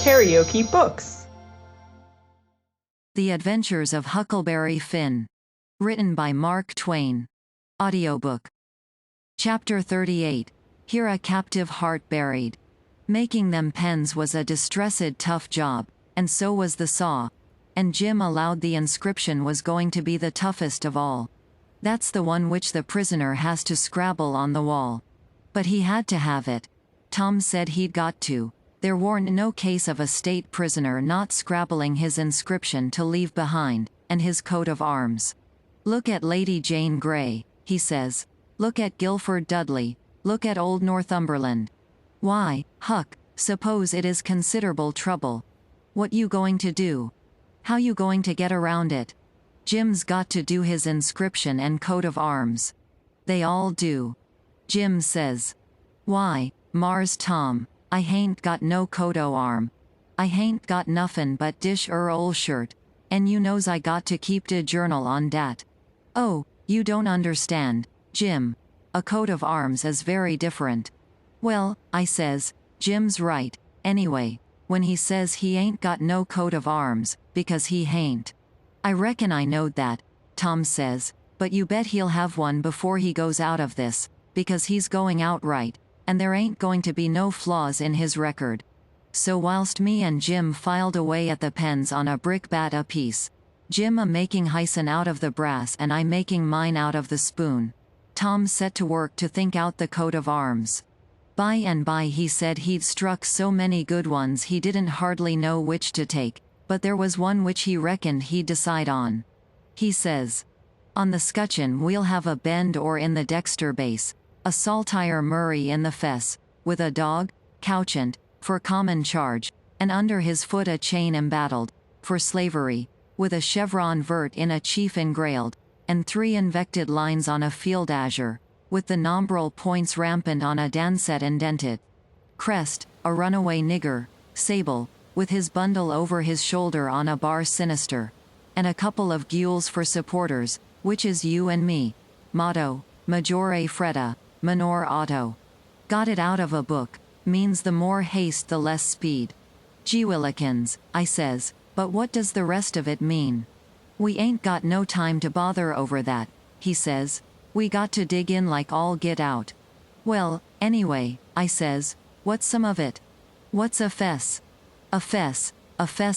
KaraokeBooks. The Adventures of Huckleberry Finn. Written by Mark Twain. Audiobook. Chapter 38. Here a captive heart buried. Making them pens was a distressed tough job, and so was the saw. And Jim allowed the inscription was going to be the toughest of all. That's the one which the prisoner has to scrabble on the wall. But he had to have it. Tom said he'd got to. There warn't no case of a state prisoner not scrabbling his inscription to leave behind, and his coat of arms. Look at Lady Jane Grey, he says. Look at Guilford Dudley, look at old Northumberland. Why, Huck, suppose it is considerable trouble. What you going to do? How you going to get around it? Jim's got to do his inscription and coat of arms. They all do. Jim says. Why, Mars Tom, I hain't got no coat o' arm. I hain't got nuffin but dish ol' shirt, and you knows I got to keep de journal on dat. Oh, you don't understand, Jim. A coat of arms is very different. Well, I says, Jim's right, anyway, when he says he ain't got no coat of arms, because he hain't. I reckon I knowed that, Tom says, but you bet he'll have one before he goes out of this, because he's going out right, and there ain't going to be no flaws in his record. So whilst me and Jim filed away at the pens on a brickbat apiece, Jim making hyson out of the brass and I making mine out of the spoon, Tom set to work to think out the coat of arms. By and by he said he'd struck so many good ones he didn't hardly know which to take, but there was one which he reckoned he'd decide on. He says, on the scutcheon we'll have a bend or in the dexter base, a saltire Murray in the fess, with a dog, couchant, for common charge, and under his foot a chain embattled, for slavery, with a chevron vert in a chief engrailed, and 3 invected lines on a field azure, with the nombral points rampant on a dancet indented. Crest, a runaway nigger, sable, with his bundle over his shoulder on a bar sinister, and a couple of gules for supporters, which is you and me. Motto, Majore Fretta, Minor Auto. Got it out of a book, means the more haste the less speed. Geewillikins, I says, but what does the rest of it mean? We ain't got no time to bother over that, he says. We got to dig in like all get out. Well, anyway, I says, what's some of it? What's a fess? A fess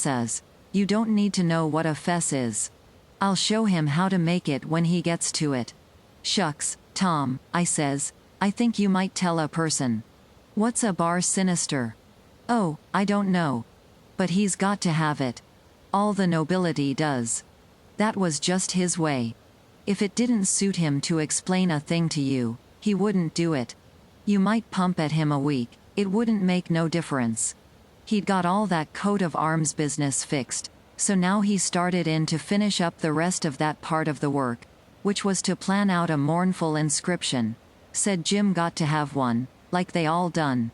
is. You don't need to know what a fess is. I'll show him how to make it when he gets to it. Shucks, Tom, I says, I think you might tell a person. What's a bar sinister? Oh, I don't know. But he's got to have it. All the nobility does. That was just his way. If it didn't suit him to explain a thing to you, he wouldn't do it. You might pump at him a week, it wouldn't make no difference. He'd got all that coat of arms business fixed, so now he started in to finish up the rest of that part of the work, which was to plan out a mournful inscription. Said Jim got to have one, like they all done.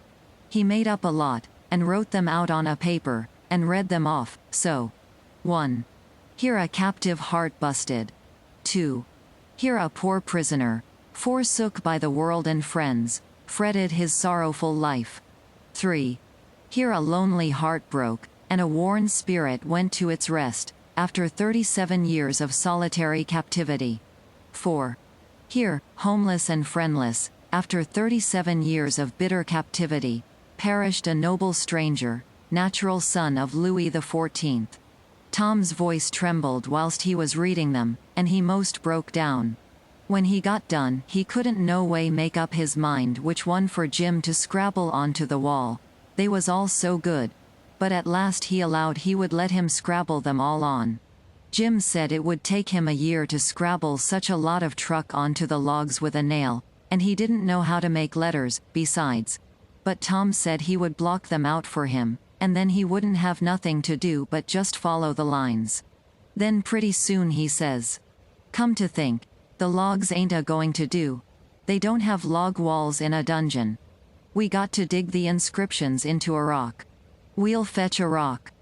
He made up a lot, and wrote them out on a paper, and read them off, so. 1. Here a captive heart busted. 2. Here a poor prisoner, forsook by the world and friends, fretted his sorrowful life. 3. Here a lonely heart broke, and a worn spirit went to its rest, after 37 years of solitary captivity. 4. Here, homeless and friendless, after 37 years of bitter captivity, perished a noble stranger, natural son of Louis XIV. Tom's voice trembled whilst he was reading them, and he most broke down. When he got done, he couldn't no way make up his mind which one for Jim to scrabble onto the wall. They was all so good. But at last he allowed he would let him scrabble them all on. Jim said it would take him a year to scrabble such a lot of truck onto the logs with a nail, and he didn't know how to make letters, besides. But Tom said he would block them out for him, and then he wouldn't have nothing to do but just follow the lines. Then pretty soon he says, come to think, the logs ain't going to do. They don't have log walls in a dungeon. We got to dig the inscriptions into a rock. We'll fetch a rock.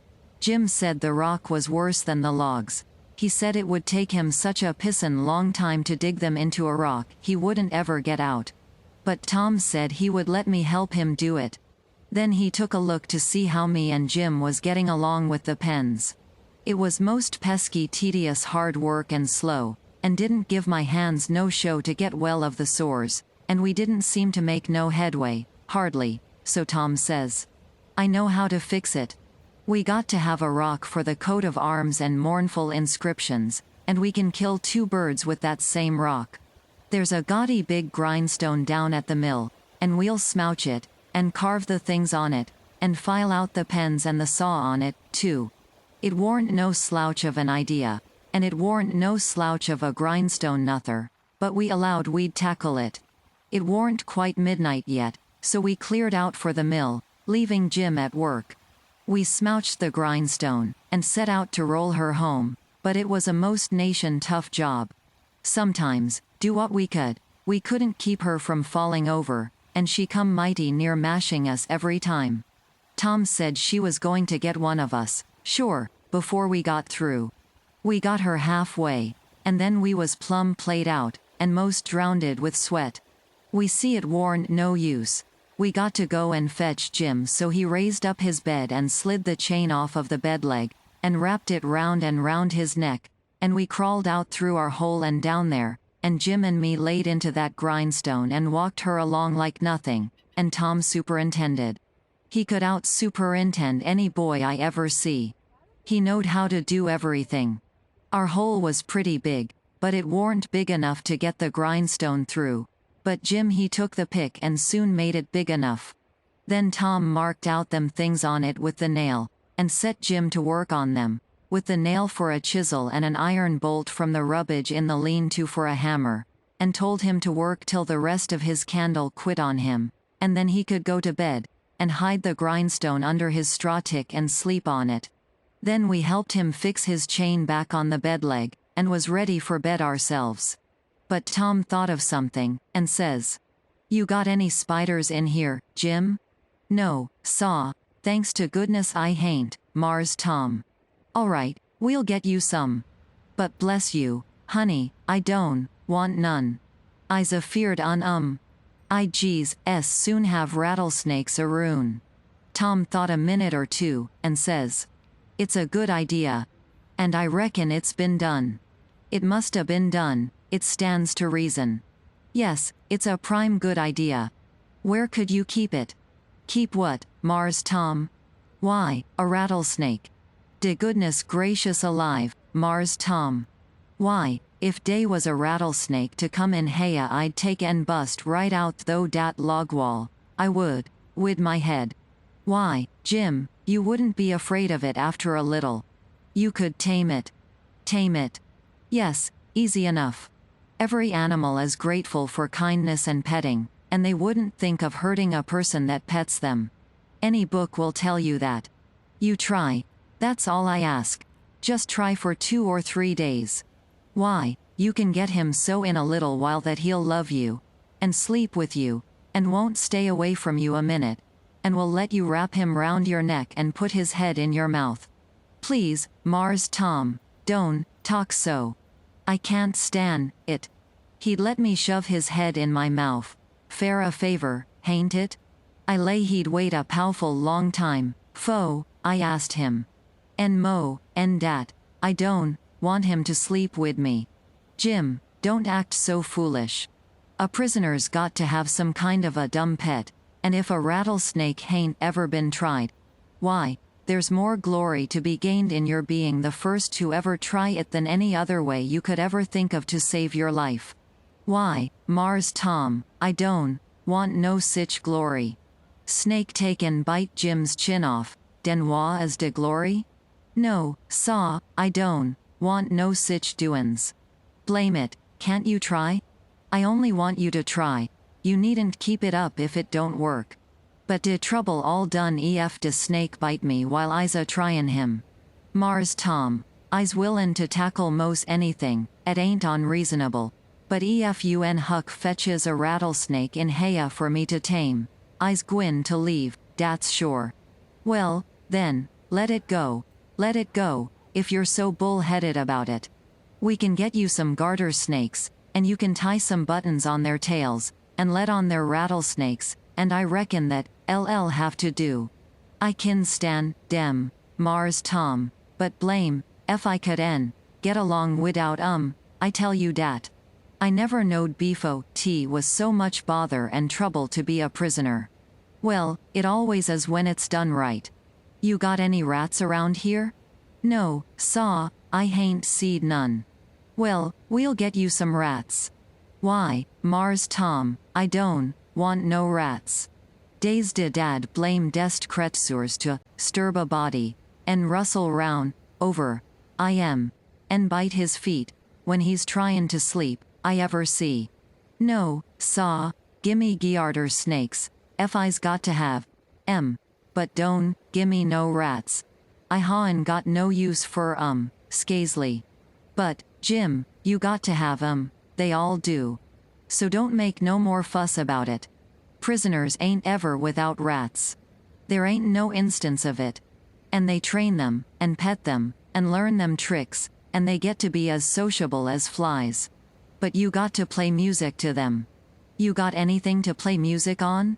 Jim said the rock was worse than the logs. He said it would take him such a pissin' long time to dig them into a rock, he wouldn't ever get out. But Tom said he would let me help him do it. Then he took a look to see how me and Jim was getting along with the pens. It was most pesky tedious hard work and slow, and didn't give my hands no show to get well of the sores, and we didn't seem to make no headway, hardly, so Tom says. I know how to fix it. We got to have a rock for the coat of arms and mournful inscriptions, and we can kill 2 birds with that same rock. There's a gaudy big grindstone down at the mill, and we'll smouch it, and carve the things on it, and file out the pens and the saw on it, too. It warn't no slouch of an idea, and it warn't no slouch of a grindstone nother, but we allowed we'd tackle it. It warn't quite midnight yet, so we cleared out for the mill, leaving Jim at work. We smouched the grindstone, and set out to roll her home, but it was a most nation tough job. Sometimes, do what we couldn't keep her from falling over, and she come mighty near mashing us every time. Tom said she was going to get one of us, sure, before we got through. We got her halfway, and then we was plumb played out, and most drownded with sweat. We see it warn't no use. We got to go and fetch Jim, so he raised up his bed and slid the chain off of the bed leg, and wrapped it round and round his neck, and we crawled out through our hole and down there, and Jim and me laid into that grindstone and walked her along like nothing, and Tom superintended. He could out-superintend any boy I ever see. He knowed how to do everything. Our hole was pretty big, but it warn't big enough to get the grindstone through. But Jim he took the pick and soon made it big enough. Then Tom marked out them things on it with the nail, and set Jim to work on them, with the nail for a chisel and an iron bolt from the rubbish in the lean-to for a hammer, and told him to work till the rest of his candle quit on him, and then he could go to bed, and hide the grindstone under his straw tick and sleep on it. Then we helped him fix his chain back on the bed leg, and was ready for bed ourselves. But Tom thought of something, and says, "You got any spiders in here, Jim?" "No, saw, thanks to goodness I hain't, Mars Tom." "All right, we'll get you some. But bless you, honey, I don't want none. I's afeard I geez, soon have rattlesnakes aroon." Tom thought a minute or two, and says, "It's a good idea. And I reckon it's been done. It must a been done, it stands to reason. Yes, it's a prime good idea. Where could you keep it?" "Keep what, Mars Tom?" "Why, a rattlesnake. De goodness gracious alive, Mars Tom. Why, if dey was a rattlesnake to come in haya I'd take and bust right out through dat log wall, I would, wid my head." "Why, Jim, you wouldn't be afraid of it after a little. You could tame it." "Tame it?" "Yes, easy enough. Every animal is grateful for kindness and petting, and they wouldn't think of hurting a person that pets them. Any book will tell you that. You try, that's all I ask. Just try for 2 or 3 days. Why, you can get him so in a little while that he'll love you, and sleep with you, and won't stay away from you a minute, and will let you wrap him round your neck and put his head in your mouth." "Please, Mars Tom, don't talk so. I can't stand it. He'd let me shove his head in my mouth. Fair a favor, hain't it? I lay he'd wait a powful long time, fo, I asked him. En mo, en dat, I don't want him to sleep wid me." "Jim, don't act so foolish. A prisoner's got to have some kind of a dumb pet, and if a rattlesnake hain't ever been tried, why, there's more glory to be gained in your being the first to ever try it than any other way you could ever think of to save your life. Why, Mars Tom, I don't want no sich glory. Snake take and bite Jim's chin off, den wa is de glory? No, saw, I don't want no sich doin's. Blame it, can't you try? I only want you to try. You needn't keep it up if it don't work. But de trouble all done ef de snake bite me while I's a tryin' him. Mars Tom, I's willin' to tackle mos anything, it ain't unreasonable. But ef un Huck fetches a rattlesnake in haya for me to tame, I's gwin to leave, dat's sure." "Well, then, let it go, if you're so bull-headed about it. We can get you some garter snakes, and you can tie some buttons on their tails, and let on their rattlesnakes, and I reckon that LL have to do. I kin stan dem, Mars Tom, but blame, if I could get along without I tell you dat. I never knowed Beefo T was so much bother and trouble to be a prisoner. Well, it always is when it's done right. You got any rats around here? No, saw, I hain't seed none. Well, we'll get you some rats. Why, Mars Tom, I don't want no rats. Days de dad blame dest kretzurs to sturb a body, and rustle round, over, I am, and bite his feet, when he's tryin' to sleep, I ever see. No, saw, gimme giarder snakes, if I's got to have, but don't, gimme no rats. I ha'n got no use for Scaisley. But, Jim, you got to have they all do. So don't make no more fuss about it. Prisoners ain't ever without rats. There ain't no instance of it. And they train them, and pet them, and learn them tricks, and they get to be as sociable as flies. But you got to play music to them. You got anything to play music on?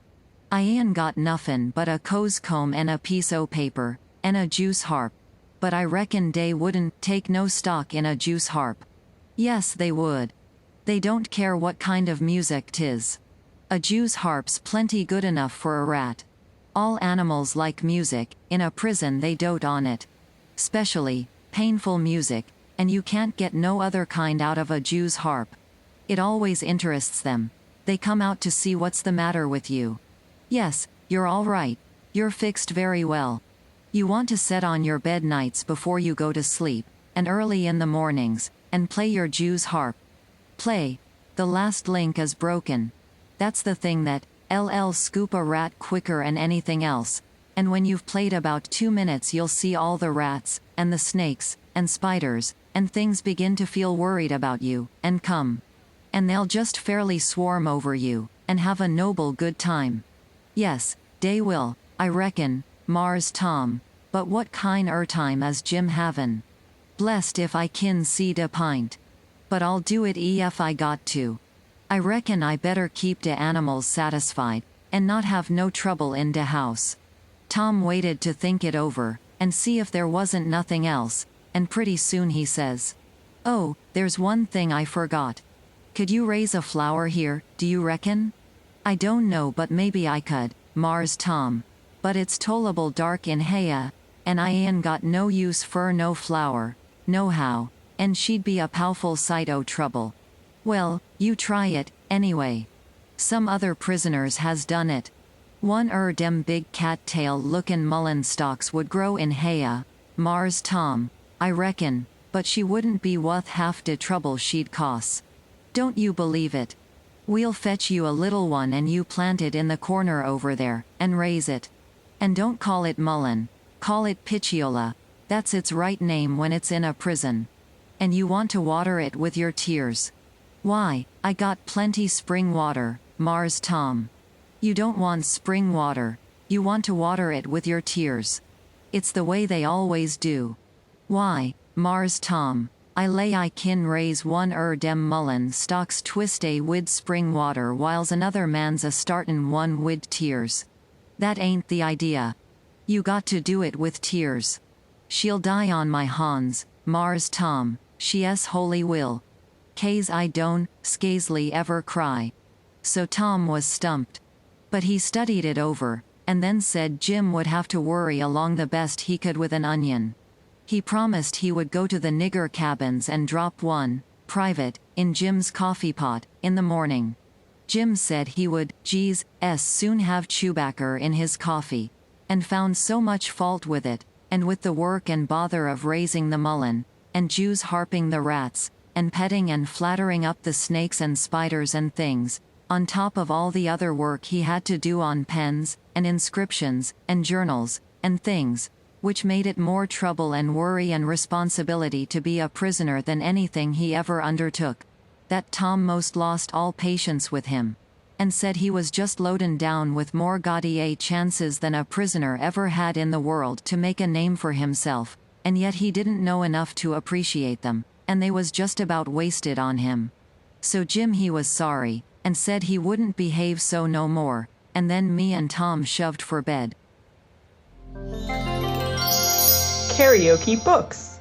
I ain't got nuffin but a cose comb and a piece o' paper, and a juice harp. But I reckon dey wouldn't take no stock in a juice harp. Yes, they would. They don't care what kind of music 'tis. A juice harp's plenty good enough for a rat. All animals like music, in a prison they dote on it. Specially, painful music, and you can't get no other kind out of a Jew's harp. It always interests them. They come out to see what's the matter with you. Yes, you're all right. You're fixed very well. You want to set on your bed nights before you go to sleep, and early in the mornings, and play your Jew's harp. Play. The last link is broken. That's the thing that LL scoop a rat quicker and anything else, and when you've played about 2 minutes you'll see all the rats, and the snakes, and spiders, and things begin to feel worried about you, and come. And they'll just fairly swarm over you, and have a noble good time. Yes, dey will, I reckon, Mars Tom, but what time as Jim havin'? Blessed if I kin seed a pint. But I'll do it if I got to. I reckon I better keep de animals satisfied, and not have no trouble in de house. Tom waited to think it over, and see if there wasn't nothing else, and pretty soon he says, "Oh, there's one thing I forgot. Could you raise a flower here, do you reckon?" "I don't know but maybe I could, Mars Tom. But it's tollable dark in Haya, and I ain't got no use fur no flower, nohow, and she'd be a powful sight o' trouble." "Well, you try it, anyway. Some other prisoners has done it. One dem big cat-tail lookin' mullen stalks would grow in Haya, Mars Tom, I reckon, but she wouldn't be wuth half de trouble she'd cost. Don't you believe it? We'll fetch you a little one and you plant it in the corner over there, and raise it. And don't call it mullen, call it pitchiola, that's its right name when it's in a prison. And you want to water it with your tears. Why, I got plenty spring water, Mars Tom. You don't want spring water, you want to water it with your tears. It's the way they always do. Why, Mars Tom, I lay I kin raise one dem mullen stalks twiste wid spring water whiles another man's a startin' one wid tears. That ain't the idea. You got to do it with tears. She'll die on my Hans, Mars Tom, she es holy will. Case I don't, Scaisley ever cry. So Tom was stumped. But he studied it over, and then said Jim would have to worry along the best he could with an onion. He promised he would go to the nigger cabins and drop one, private, in Jim's coffee pot, in the morning. Jim said he would, soon have Chewbacca in his coffee. And found so much fault with it, and with the work and bother of raising the mullen, and Jews harping the rats, and petting and flattering up the snakes and spiders and things, on top of all the other work he had to do on pens, and inscriptions, and journals, and things, which made it more trouble and worry and responsibility to be a prisoner than anything he ever undertook, that Tom most lost all patience with him, and said he was just loadin' down with more gaudy chances than a prisoner ever had in the world to make a name for himself, and yet he didn't know enough to appreciate them, and they was just about wasted on him. So Jim he was sorry, and said he wouldn't behave so no more, and then me and Tom shoved for bed. KaraokeBooks.